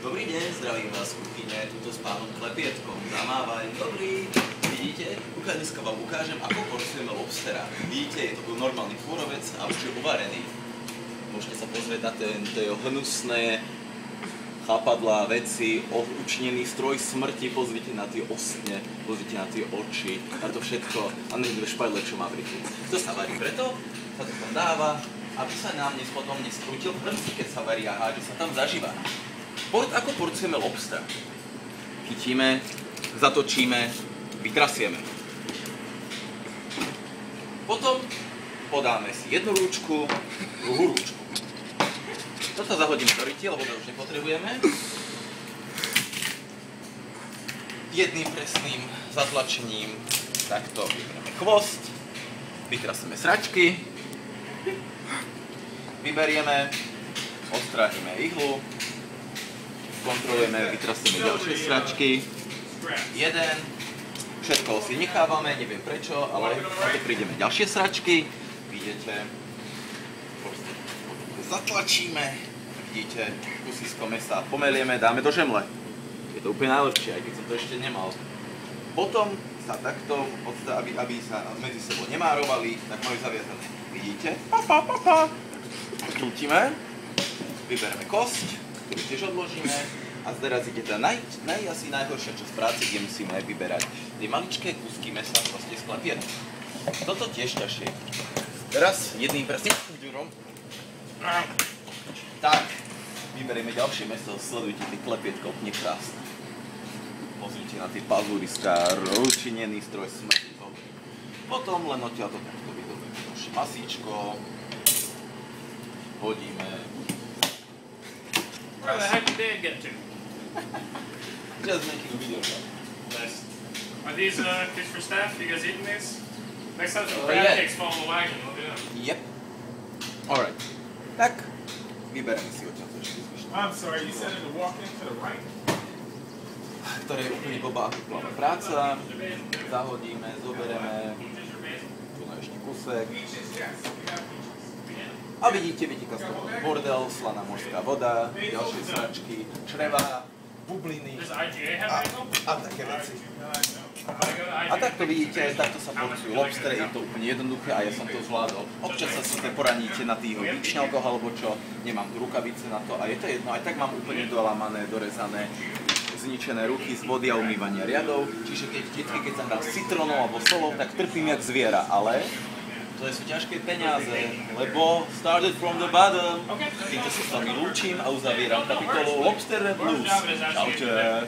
Dobrý deň, zdravím vás v kuchyne, tuto s pánom Klepietkom. Zamávaj, dobrý. Vidíte? Dneska vám ukážem, ako porcujeme lobstera. Vidíte, je to byl normálny fúrovec a už je uvarený. Môžete sa pozrieť na tie hnusné chápadlá, veci, učnený stroj smrti, pozrite na tie ostne, pozrite na tie oči, na to všetko a neviem, špajdle, čo má v rychu. To sa varí preto, sa to tam dáva, aby sa nám potom neskrútil prsty, keď sa varí a hádže sa tam zažíva. Ako porcujeme lobster? Chytíme, zatočíme, vytrasieme. Potom podáme si jednu rúčku, druhú rúčku. Toto zahodíme do rytie, lebo to už nepotrebujeme. Jedným presným zatlačením takto vyberieme chvost, vytrasíme sračky, vyberieme, odstránime ihlu, kontrolujeme, vytrasíme ďalšie sračky. Jeden, všetko si nechávame, neviem prečo, ale na to prídeme ďalšie sračky. Vidíte, zatlačíme, vidíte, kusisko mesa pomelieme, dáme do žemle. Je to úplne najlepšie, aj keď som to ešte nemal. Potom sa takto, aby sa medzi sebou nemárovali, tak majú zaviazané. Vidíte? Krútime, vybereme kosť, ktorú tiež odložíme a teraz ide tá asi najhoršia časť práce, kde musíme vyberať tie maličké kúsky mesa proste z klepietok. Toto tiež ťažšie. Teraz jedným prstým ďurom. Tak, vyberieme ďalšie meso, sledujte tie klepietko, úplne krásne. Pozrite na tie pazúriská, rozčinený stroj smrti. Potom len odtiaľ to takto vydobíme ďalšie masíčko. Hodíme. Where the heck did Dad get to? Just making a video. Nice. Are these fish for staff? You guys eating these? Next time some Yeah. crab cakes fall in the wagon, we'll do them. Yep. Alright. Tak, vybereme si odtiaľ to ešte zvyšné. I'm sorry, you said it to walk in to the right? Ktoré je úplne blbá aktuálna práca. Zahodíme, zobereme. Tu na ešte kusek. A vidíte, vyteká z toho bordel, slaná morská voda, ďalšie sračky, črevá, bubliny a také veci. A takto vidíte, takto sa porcujú lobstere, je to úplne jednoduché a ja som to zvládol. Občas sa si poraníte na tých výčňalkoch alebo čo, nemám tu rukavice na to a je to jedno, aj tak mám úplne dolamané, dorezané, zničené ruky z vody a umývania riadov, čiže keď sa hrám s citrónou alebo solou, tak trpím jak zviera, ale to sú ťažké peniaze, lebo started from the bottom. Týmto sa s vami lúčim a uzavieram kapitolu Lobster Blues. Čaute.